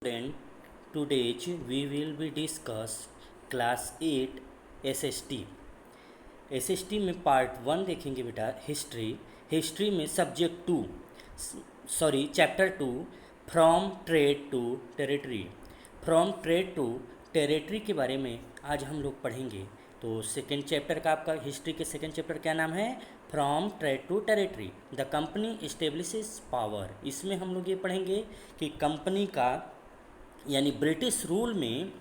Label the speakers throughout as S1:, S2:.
S1: Friend, today we will be discuss class 8 SST। SST में part 1 देखेंगे बेटा history. History में subject 2 sorry chapter 2 from trade to territory. From trade to territory के बारे में आज हम लोग पढ़ेंगे। तो सेकेंड चैप्टर का आपका हिस्ट्री के सेकेंड चैप्टर क्या नाम है? From trade to territory the company establishes power. इसमें हम लोग ये पढ़ेंगे कि कंपनी का यानी ब्रिटिश रूल में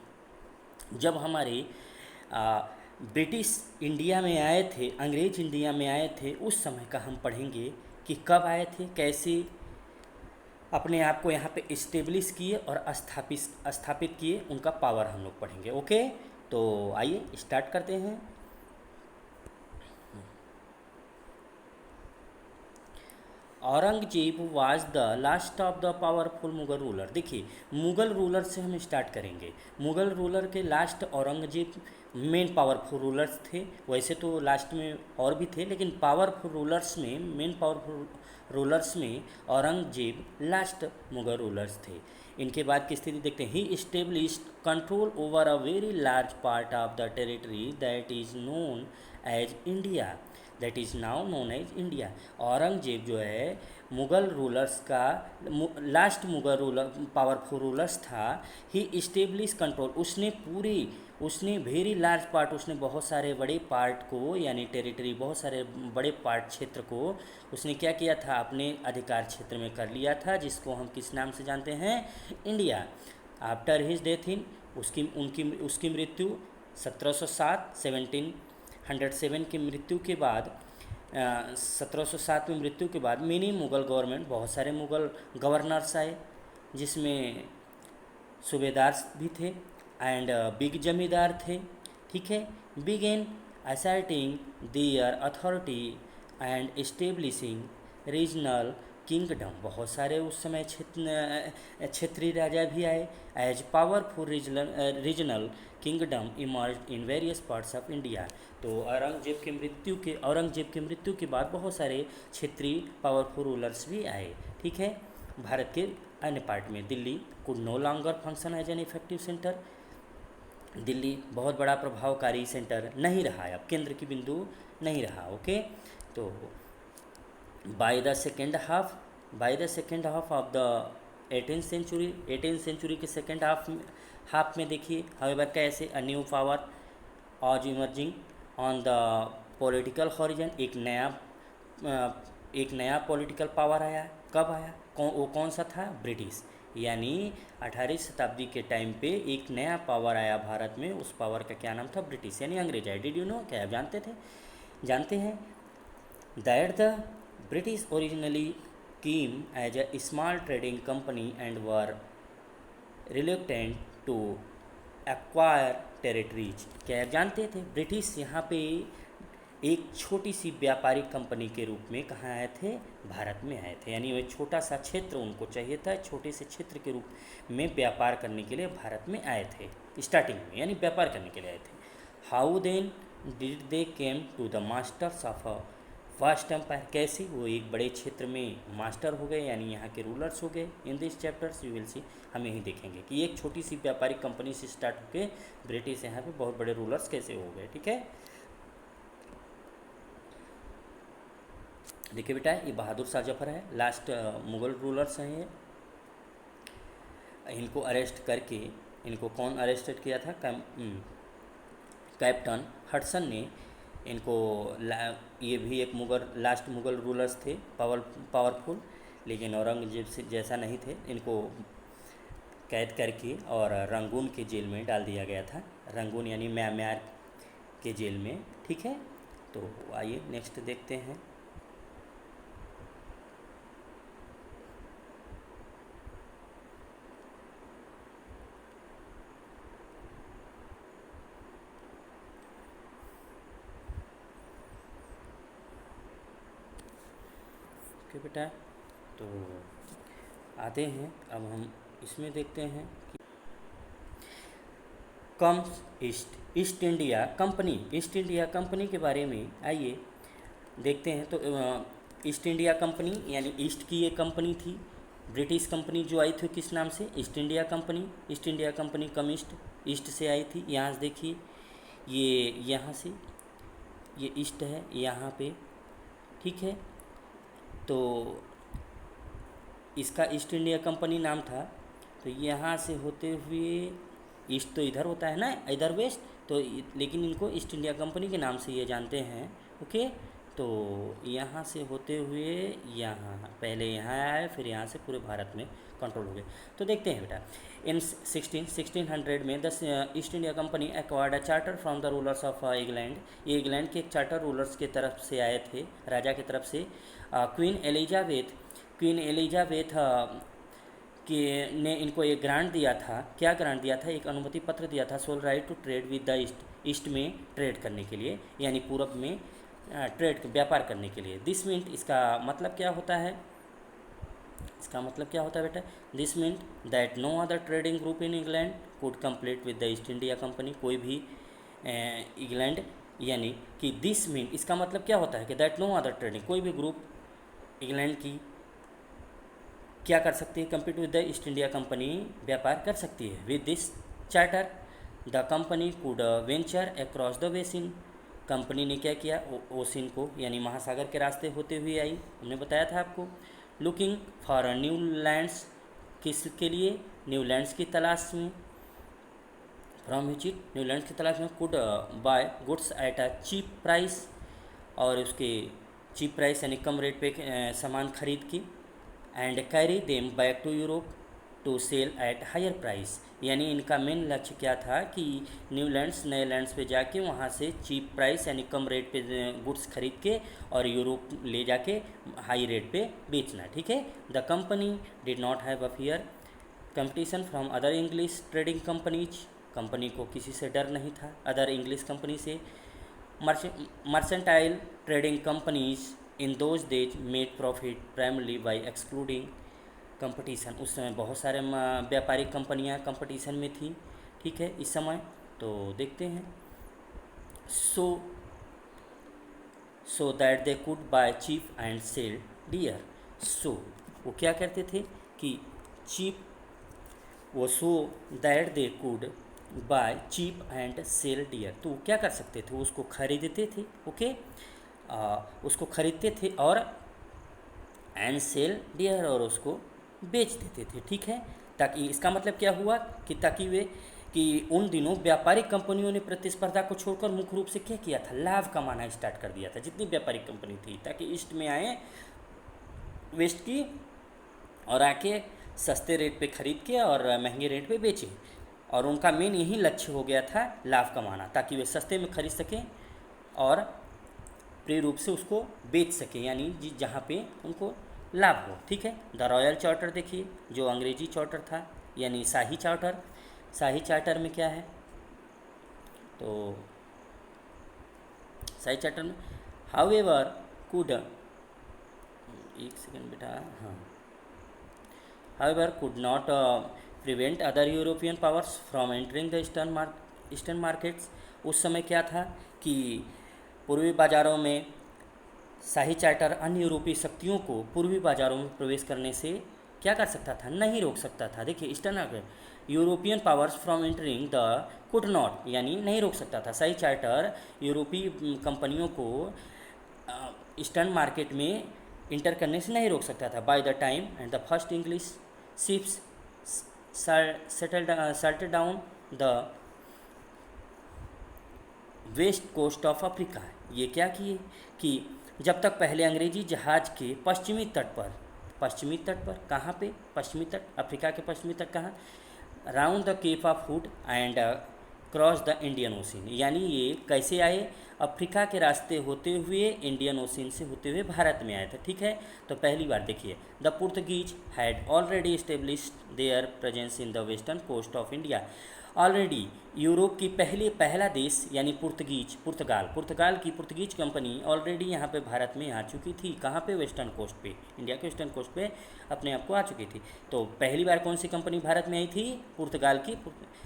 S1: जब हमारे ब्रिटिश इंडिया में आए थे, अंग्रेज इंडिया में आए थे, उस समय का हम पढ़ेंगे कि कब आए थे, कैसे अपने आप को यहाँ पे इस्टेब्लिश किए और स्थापित किए, उनका पावर हम लोग पढ़ेंगे। ओके, तो आइए स्टार्ट करते हैं। Aurangzeb was the last of the powerful Mughal ruler. देखिए, मुगल रूलर से हम स्टार्ट करेंगे। मुगल रूलर के last Aurangzeb main powerful rulers थे। वैसे तो लास्ट में और भी थे, लेकिन पावरफुल रूलर्स में, मेन पावरफुल रूलर्स में औरंगजेब लास्ट मुगल रूलर्स थे। इनके बाद की स्थिति देखते हैं। He established control over a very large part of the territory that is known as India, that is now known as India. Aurangzeb जो है मुग़ल रूलर्स का last Mughal ruler powerful rulers था। ही इस्टेब्लिश कंट्रोल, उसने वेरी लार्ज पार्ट, उसने बहुत सारे बड़े part को यानी टेरिटरी, बहुत सारे बड़े पार्ट क्षेत्र को उसने क्या किया था, अपने अधिकार क्षेत्र में कर लिया था, जिसको हम किस नाम से जानते हैं? India. After his death in, उसकी मृत्यु 1707 1707 की मृत्यु के बाद 1707 में मृत्यु के बाद मिनी मुग़ल गवर्नमेंट, बहुत सारे मुग़ल गवर्नर्स आए, जिसमें सूबेदार भी थे एंड बिग जमींदार थे। ठीक है, begin asserting their authority and establishing regional kingdom. बहुत सारे उस समय क्षेत्रीय राजा भी आए। As powerful regional kingdom emerge in various parts of India. तो औरंगजेब की मृत्यु के बाद बहुत सारे क्षेत्रीय पावरफुल रूलर्स भी आए। ठीक है, भारत के अन्य पार्ट में Delhi could no longer function as an effective centre. Delhi बहुत बड़ा प्रभावकारी सेंटर नहीं रहा, अब केंद्र की बिंदु नहीं रहा। ओके, तो by the second half of the 18th century के सेकेंड हाफ में देखिए, हाउएवर कैसे अ न्यू पावर आज emerging on the political horizon. एक नया पॉलिटिकल पावर आया। कब आया? वो कौन सा था? ब्रिटिश। यानी 18वीं शताब्दी के टाइम पे एक नया पावर आया भारत में, उस पावर का क्या नाम था? ब्रिटिश, यानी अंग्रेज आए। Did you know? क्या आप जानते हैं that the British originally came as a small trading company and were reluctant to acquire territories. क्या आप जानते थे ब्रिटिश यहाँ पे एक छोटी सी व्यापारिक कंपनी के रूप में कहाँ आए थे? भारत में आए थे। यानी वह छोटा सा क्षेत्र उनको चाहिए था, छोटे से क्षेत्र के रूप में व्यापार करने के लिए भारत में आए थे स्टार्टिंग में, यानी व्यापार करने के लिए आए थे। How then did they came to the masters of a vast empire. कैसे वो एक बड़े क्षेत्र में मास्टर हो गए, यानी यहाँ के रूलर्स हो गए। In this chapters you will see, हम यही देखेंगे कि एक छोटी सी व्यापारिक कंपनी से स्टार्ट होकर ब्रिटिश यहाँ पे बहुत बड़े रूलर्स कैसे हो गए। ठीक है, देखिए बेटा, ये बहादुर शाह जफर है, लास्ट मुग़ल रूलर्स हैं ये। इनको अरेस्ट करके, इनको कौन अरेस्टेड किया था? कैप्टन हडसन ने इनको। ये भी एक लास्ट मुग़ल रूलर्स थे, पावरफुल, लेकिन औरंगजेब से जैसा नहीं थे। इनको कैद करके और रंगून के जेल में डाल दिया गया था। रंगून यानी म्यांमार के जेल में। ठीक है, तो आइए नेक्स्ट देखते हैं। ओके बेटा, तो आते हैं अब हम इसमें देखते हैं कि कम्स ईस्ट इंडिया कंपनी के बारे में आइए देखते हैं। तो ईस्ट इंडिया कंपनी यानी ईस्ट की ये कंपनी थी, ब्रिटिश कंपनी जो आई थी किस नाम से, east India company. East India company कम ईस्ट से आई थी। यहाँ से देखिए ये यहाँ से ये ईस्ट है यहाँ पे, ठीक है। तो इसका ईस्ट इंडिया कंपनी नाम था। तो यहाँ से होते हुए ईस्ट तो इधर होता है ना, इधर वेस्ट, तो लेकिन इनको ईस्ट इंडिया कंपनी के नाम से ये जानते हैं, ओके। तो यहाँ से होते हुए यहाँ पहले यहाँ आए, फिर यहाँ से पूरे भारत में कंट्रोल हो गए। तो देखते हैं बेटा, इन 1600 में the East India company acquired a charter from the rulers of England. ये इंग्लैंड के एक चार्टर रूलर्स के तरफ से आए थे, राजा की तरफ से। क्वीन एलिजाबेथ कि ने इनको एक ग्रांट दिया था। क्या ग्रांट दिया था, एक अनुमति पत्र दिया था, sole right to trade with the East में ट्रेड करने के लिए, यानी पूरब में ट्रेड व्यापार करने के लिए। दिस मीन्ट, इसका मतलब क्या होता है, इसका मतलब क्या होता है बेटा, this meant that no other trading group in England could compete with the East India Company. कोई भी इंग्लैंड, यानी कि दिस मीन्ट, इसका मतलब क्या होता है कि दैट नो अदर ट्रेडिंग, कोई भी ग्रुप इंग्लैंड की क्या कर सकती है, compete with the East India company, व्यापार कर सकती है। With this charter the company could venture across the basin. Company ने क्या किया, ओसिन को यानी महासागर के रास्ते होते हुए आई, हमने बताया था आपको। लुकिंग फॉर न्यू लैंड्स, किसके लिए, न्यू लैंड्स की तलाश में। From which it, new lands की तलाश में। Could buy goods at a cheap price, और उसके चीप प्राइस यानी कम रेट पे सामान खरीद के। And carry them back to Europe to sell at higher price, यानी इनका मेन लक्ष्य क्या था कि न्यू लैंड्स, नए लैंड्स पे जाके वहाँ से चीप प्राइस यानी कम रेट पे गुड्स खरीद के और यूरोप ले जाके हाई रेट पे बेचना, ठीक है। The company did not have a fear competition from other English trading companies. Company को किसी से डर नहीं था अदर इंग्लिश कंपनी से। Mercantile trading companies in those days made profit primarily bye excluding competition. उस समय बहुत सारे व्यापारिक कंपनियां कंपटीशन में थी, ठीक है, इस समय। तो देखते हैं, so that they could buy cheap and sell dear. So वो क्या करते थे कि चीप, वो so that they could buy cheap and sell dear, तो वो क्या कर सकते थे, उसको खरीदते थे, ओके, उसको खरीदते थे और एंड सेल डियर, और उसको बेच देते थे, ठीक है। ताकि इसका मतलब क्या हुआ कि ताकि वे कि उन दिनों व्यापारिक कंपनियों ने प्रतिस्पर्धा को छोड़कर मुख्य रूप से क्या किया था, लाभ कमाना स्टार्ट कर दिया था जितनी व्यापारिक कंपनी थी, ताकि ईस्ट में आए वेस्ट की और आके सस्ते रेट पे खरीद के और महंगे रेट पे बेचें। और उनका मेन यही लक्ष्य हो गया था लाभ कमाना, ताकि वे सस्ते में खरीद सकें और प्रिय रूप से उसको बेच सकें, यानी जहाँ पे उनको लाभ हो, ठीक है। द रॉयल चार्टर देखिए, जो अंग्रेजी चार्टर था यानी शाही चार्टर। शाही चार्टर में क्या है, तो शाही चार्टर में हाउएवर कुड, एक सेकेंड बेटा, हाँ, however could not prevent other European powers from entering the eastern markets. उस समय क्या था कि पूर्वी बाज़ारों में शाही चार्टर अन्य यूरोपीय शक्तियों को पूर्वी बाज़ारों में प्रवेश करने से क्या कर सकता था, नहीं रोक सकता था। देखिए, eastern European powers from entering the could not, यानी नहीं रोक सकता था। शाही चार्टर यूरोपीय कंपनियों को ईस्टर्न मार्केट में इंटर करने से नहीं रोक सकता था। By the time and the first English ships settle down the west coast of Africa, ये क्या किए कि जब तक पहले अंग्रेजी जहाज़ के पश्चिमी तट पर कहाँ पे, पश्चिमी तट, अफ्रीका के पश्चिमी तट कहाँ, round the Cape of Hood and cross the Indian Ocean, यानी ये कैसे आए, अफ्रीका के रास्ते होते हुए इंडियन ओशन से होते हुए भारत में आए थे, ठीक है। तो पहली बार देखिए, the Portuguese had already established their presence in the western coast of India. Already Europe की पहला देश यानी पुर्तगाल की पुर्तगीज कंपनी ऑलरेडी यहाँ पे भारत में आ चुकी थी। कहाँ पे, वेस्टर्न कोस्ट पे, इंडिया के वेस्टर्न कोस्ट पे अपने आप को आ चुकी थी। तो पहली बार कौन सी कंपनी भारत में आई थी, पुर्तगाल की,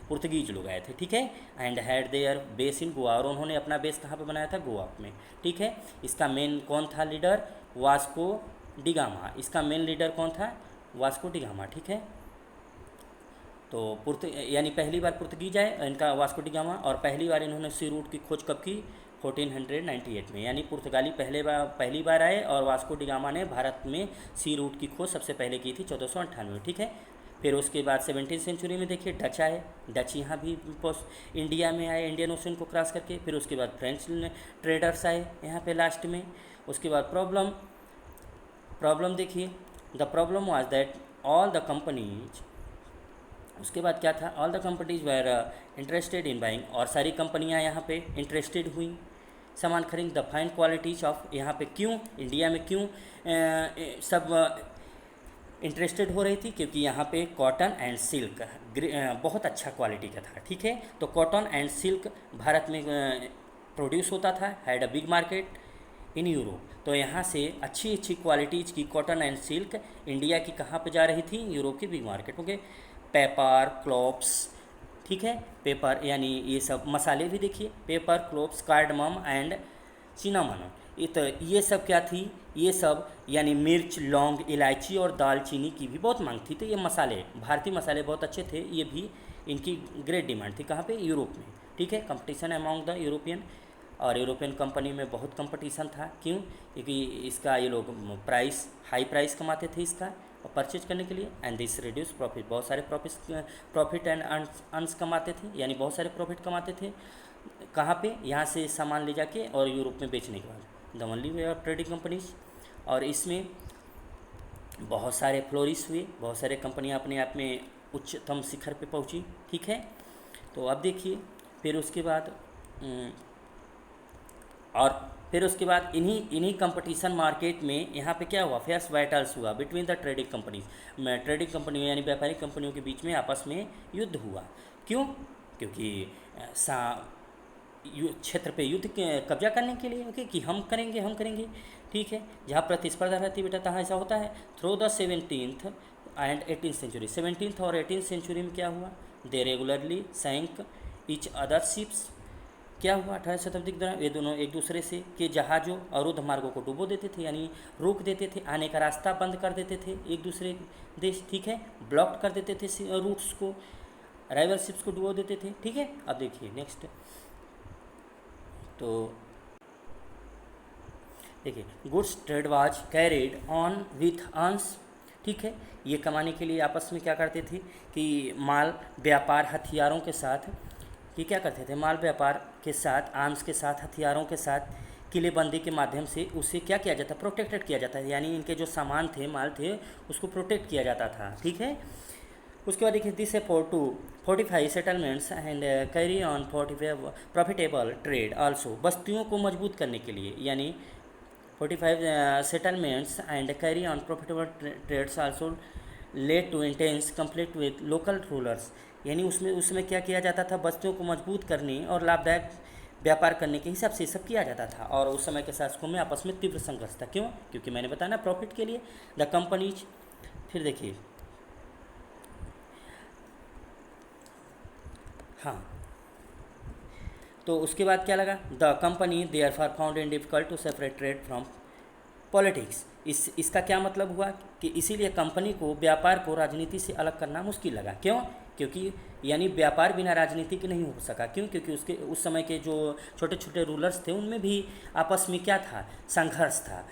S1: पुर्तगीज लोग आए थे, ठीक है। And had there base in Goa, और उन्होंने अपना बेस कहाँ पर बनाया था, गोवा में, ठीक है। इसका मेन कौन था लीडर, वास्को डिगामा। इसका मेन लीडर कौन था, वास्को डी गामा, ठीक है। तो यानी पहली बार पुर्तगीज आए इनका वास्को डी गामा, और पहली बार इन्होंने सी रूट की खोज कब की? 1498 में। यानी पुर्तगाली पहली बार आए और वास्को डी गामा ने भारत में सी रूट की खोज सबसे पहले की थी 1498 में, ठीक है। फिर उसके बाद 17वीं सेंचुरी में देखिए डच आए, डच यहाँ भी इंडिया में आए, इंडियन ओशन को क्रॉस करके। फिर उसके बाद फ्रेंच ट्रेडर्स आए यहाँ पे लास्ट में। उसके बाद प्रॉब्लम देखिए, the problem was that all the companies, उसके बाद क्या था, all the companies were interested in buying, और सारी कंपनियां यहाँ पे इंटरेस्टेड हुई सामान खरीद द फाइन क्वालिटीज ऑफ, यहाँ पे क्यों इंडिया में क्यों सब इंटरेस्टेड हो रही थी? क्योंकि यहाँ पे कॉटन एंड सिल्क बहुत अच्छा क्वालिटी का था, ठीक है। तो कॉटन एंड सिल्क भारत में प्रोड्यूस होता था, had a big market in Europe. तो यहाँ से अच्छी अच्छी क्वालिटीज़ की कॉटन एंड सिल्क इंडिया की कहाँ पे जा रही थी? यूरोप की big market. Okay, paper, cloves, ठीक है। पेपर यानी ये सब मसाले भी देखिए, paper, cloves, cardamom and cinnamon, ये सब क्या थी? ये सब यानी मिर्च, लौंग, इलायची और दालचीनी की भी बहुत मांग थी। तो ये मसाले, भारतीय मसाले बहुत अच्छे थे, ये भी इनकी ग्रेट डिमांड थी। कहाँ पे? यूरोप में, ठीक है। कंपटीशन अमॉन्ग द यूरोपियन, और यूरोपियन कंपनी में बहुत कंपटीशन था। क्यों? क्योंकि इसका ये लोग हाई प्राइस कमाते थे इसका और परचेज करने के लिए, एंड दिस रिड्यूस प्रॉफिट, बहुत सारे प्रॉफिट एंड अर्न्स कमाते थे, यानी बहुत सारे प्रॉफिट कमाते थे। कहाँ पे? यहाँ से सामान ले जाके और यूरोप में बेचने के बाद। The only way of trading companies, और इसमें बहुत सारे फ्लोरिश हुए, बहुत सारे कंपनियाँ अपने आप में उच्चतम शिखर पे पहुँची, ठीक है। तो अब देखिए, फिर उसके बाद और फिर उसके बाद इन्हीं कंपटीशन मार्केट में यहाँ पे क्या हुआ? फेयर्स बैटल्स हुआ बिटवीन द ट्रेडिंग कंपनीज, में ट्रेडिंग कंपनी यानी व्यापारिक कंपनियों के बीच में आपस में युद्ध हुआ। क्यों? क्योंकि क्षेत्र पे युद्ध कब्जा करने के लिए, ओके, कि हम करेंगे, ठीक है। जहाँ प्रतिस्पर्धा रहती है बेटा तहाँ ऐसा होता है। Through the 17th and 18th century, 17th और 18th सेंचुरी में क्या हुआ? दे रेगुलरली सैंक ईच अदर शिप्स। क्या हुआ? 18वीं शताब्दी के दौरान ये दोनों एक दूसरे से के जहाज़ों अवरुद्ध मार्गों को डुबो देते थे, यानी रोक देते थे, आने का रास्ता बंद कर देते थे एक दूसरे देश, ठीक है। ब्लॉक कर देते थे रूट्स को, राइवल शिप्स को डुबो देते थे, ठीक है। अब देखिए नेक्स्ट, तो देखिए goods trade was carried on with earns, ठीक है। ये कमाने के लिए आपस में क्या करते थे कि माल व्यापार हथियारों के साथ, कि क्या करते थे? माल व्यापार के साथ, आर्म्स के साथ, हथियारों के साथ, किलेबंदी के माध्यम से उसे क्या किया जाता? प्रोटेक्टेड किया जाता है, यानी इनके जो सामान थे, माल थे, उसको प्रोटेक्ट किया जाता था, ठीक है। उसके बाद देखिए this effort to fortify settlements and carry on profitable trade also, बस्तियों को मजबूत करने के लिए, यानी 45 settlements and carry on profitable trades also led to intense conflict with local rulers, यानी उसमें क्या किया जाता था? बस्तियों को मजबूत करने और लाभदायक व्यापार करने के हिसाब से सब किया जाता था, और उस समय के शासकों में आपस में तीव्र संघर्ष था। क्यों? क्योंकि मैंने बताया ना, प्रॉफिट के लिए। द कंपनीज, फिर देखिए, हाँ, तो उसके बाद क्या लगा? The company therefore found in difficult to separate trade from politics. इसका क्या मतलब हुआ कि इसीलिए कंपनी को व्यापार को राजनीति से अलग करना मुश्किल लगा। क्यों? क्योंकि यानी व्यापार बिना राजनीति के नहीं हो सका। क्यों? क्योंकि उसके उस समय के जो छोटे छोटे रूलर्स थे उनमें भी आपस में क्या था? संघर्ष था।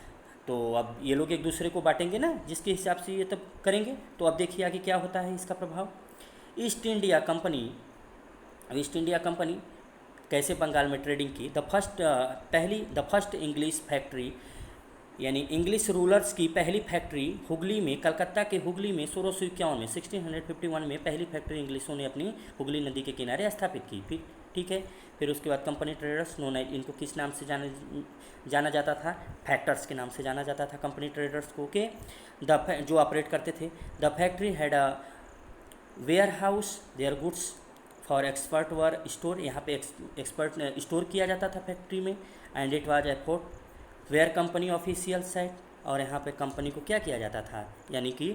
S1: तो अब ये लोग एक दूसरे को बांटेंगे ना, जिसके हिसाब से ये तब करेंगे। तो अब देखिए आगे क्या होता है इसका प्रभाव। ईस्ट इंडिया कंपनी कैसे बंगाल में ट्रेडिंग की? द फर्स्ट इंग्लिश फैक्ट्री, यानी इंग्लिश रूलर्स की पहली फैक्ट्री हुगली में, कलकत्ता के हुगली में 1651 में 1651 में पहली फैक्ट्री इंग्लिशों ने अपनी हुगली नदी के किनारे स्थापित की। फिर ठीक है, फिर उसके बाद कंपनी ट्रेडर्स, नोन इनको किस नाम से जाना जाता था? फैक्टर्स के नाम से जाना जाता था कंपनी ट्रेडर्स को, के जो ऑपरेट करते थे। The factory had a warehouse, their goods for export were store, यहाँ पे एक्सपर्ट स्टोर किया जाता था फैक्ट्री में। And it was airport where company official site, और यहाँ पे कंपनी को क्या किया जाता था? यानी कि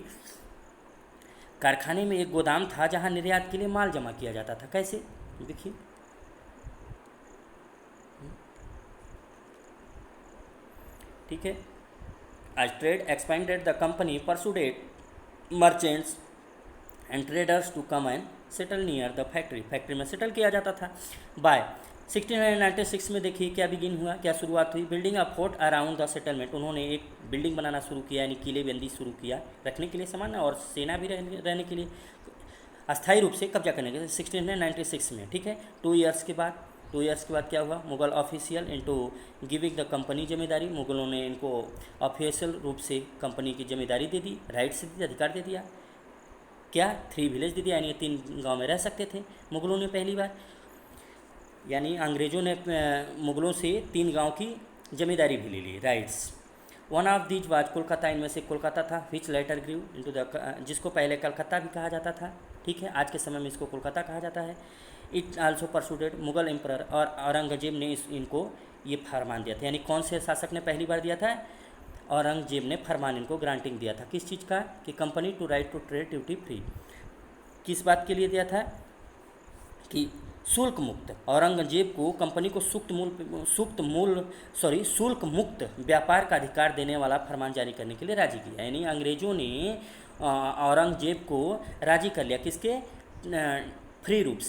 S1: कारखाने में एक गोदाम था जहाँ निर्यात के लिए माल जमा किया जाता था। कैसे? देखिए, ठीक है। As trade expanded, the company pursued merchants and traders to come and settle near the factory, factory में सेटल किया जाता था। बाय 1696 में देखिए क्या बिगिन हुआ, क्या शुरुआत हुई, building a fort around the settlement, उन्होंने एक बिल्डिंग बनाना शुरू किया, यानी किले बंदी शुरू किया, रखने के लिए सामान और सेना भी रहने के लिए, अस्थायी रूप से कब्जा करने के लिए 1696 में, ठीक है। 2 ईयर्स के बाद, 2 ईयर्स के बाद क्या हुआ, Mughal official into giving the company जिम्मेदारी, मुगलों ने इनको ऑफिशियल रूप से कंपनी की जिम्मेदारी दे दी, राइट्स दे दी, अधिकार दे दिया, क्या 3 विलेज दे दिया, यानी 3 गांव में रह सकते थे मुगलों ने पहली बार, यानी अंग्रेज़ों ने मुगलों से 3 गांव की जमींदारी भी ले ली, rights. One of these was Kolkata, इनमें से कोलकाता था, which later grew into the, जिसको पहले कलकत्ता भी कहा जाता था, ठीक है, आज के समय में इसको कोलकाता कहा जाता है। It also persuaded Mughal emperor, और औरंगजेब ने इनको ये फरमान दिया था, यानी कौन से शासक ने पहली बार दिया था, औरंगजेब ने फरमान इनको ग्रांटिंग दिया था, किस चीज़ का, कि company to right to trade duty free, किस बात के लिए दिया था, कि शुल्क मुक्त, औरंगजेब को कंपनी को शुल्क मुक्त व्यापार का अधिकार देने वाला फरमान जारी करने के लिए राजी किया, यानी अंग्रेज़ों ने औरंगजेब को राजी कर लिया, किसके, फ्री रूप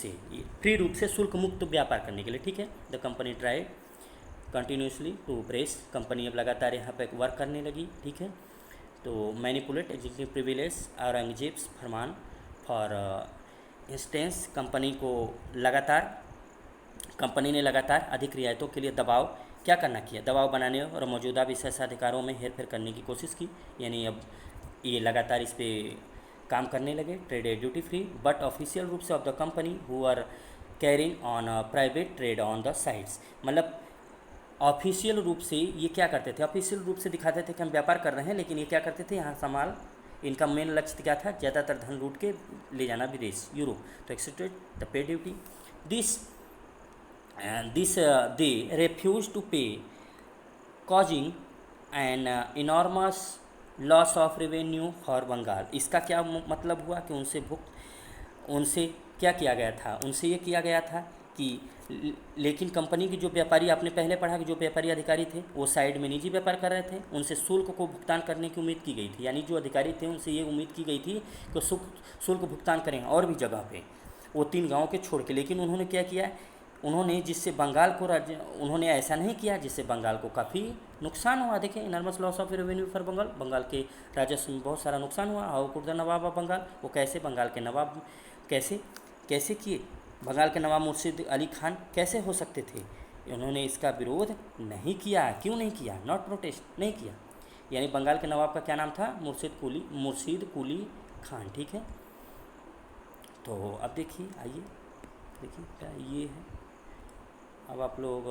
S1: से शुल्क मुक्त व्यापार करने के लिए, ठीक है। The company tried continuously to press, company अब लगातार यहाँ पे वर्क करने लगी, ठीक है। तो manipulate executive privilege Aurangzeb's Farman for instance, company ने लगातार अधिक रियायतों के लिए दबाव क्या करना किया, दबाव बनाने और मौजूदा विशेषाधिकारों में हेरफेर करने की कोशिश की, यानी अब ये लगातार इस पर काम करने लगे, trade duty free, but official रूप से of the company who are carrying on private trade on the sides, मतलब ऑफिशियल रूप से ये क्या करते थे, ऑफिशियल रूप से दिखाते थे कि हम व्यापार कर रहे हैं, लेकिन ये क्या करते थे, यहाँ सामान, इनका मेन लक्ष्य क्या था, ज़्यादातर धन लूट के ले जाना विदेश, यूरोप, तो accepted the pay duty, this they refuse to pay, causing an enormous loss of revenue for Bengal, इसका क्या मतलब हुआ कि उनसे क्या किया गया था, उनसे ये किया गया था कि लेकिन कंपनी की जो व्यापारी, आपने पहले पढ़ा कि जो व्यापारी अधिकारी थे वो साइड में निजी व्यापार कर रहे थे, उनसे शुल्क को भुगतान करने की उम्मीद की गई थी, यानी जो अधिकारी थे उनसे ये उम्मीद की गई थी कि शुल्क भुगतान करें और भी जगह पे, वो 3 गाँव के छोड़ के, लेकिन उन्होंने क्या किया, उन्होंने जिससे बंगाल को उन्होंने ऐसा नहीं किया जिससे बंगाल को काफ़ी नुकसान हुआ। देखिए enormous loss of revenue for Bengal, Bengal के राजस्व में बहुत सारा नुकसान हुआ। How could the nawab of Bengal, वो कैसे, बंगाल के नवाब कैसे किए, बंगाल के नवाब मुर्शिद अली खान कैसे हो सकते थे, उन्होंने इसका विरोध नहीं किया, क्यों नहीं किया, नॉट प्रोटेस्ट, नहीं किया, यानी बंगाल के नवाब का क्या नाम था, मुर्शिद कुली खान, ठीक है। तो अब देखिए, आइए देखिए क्या ये है, अब आप लोग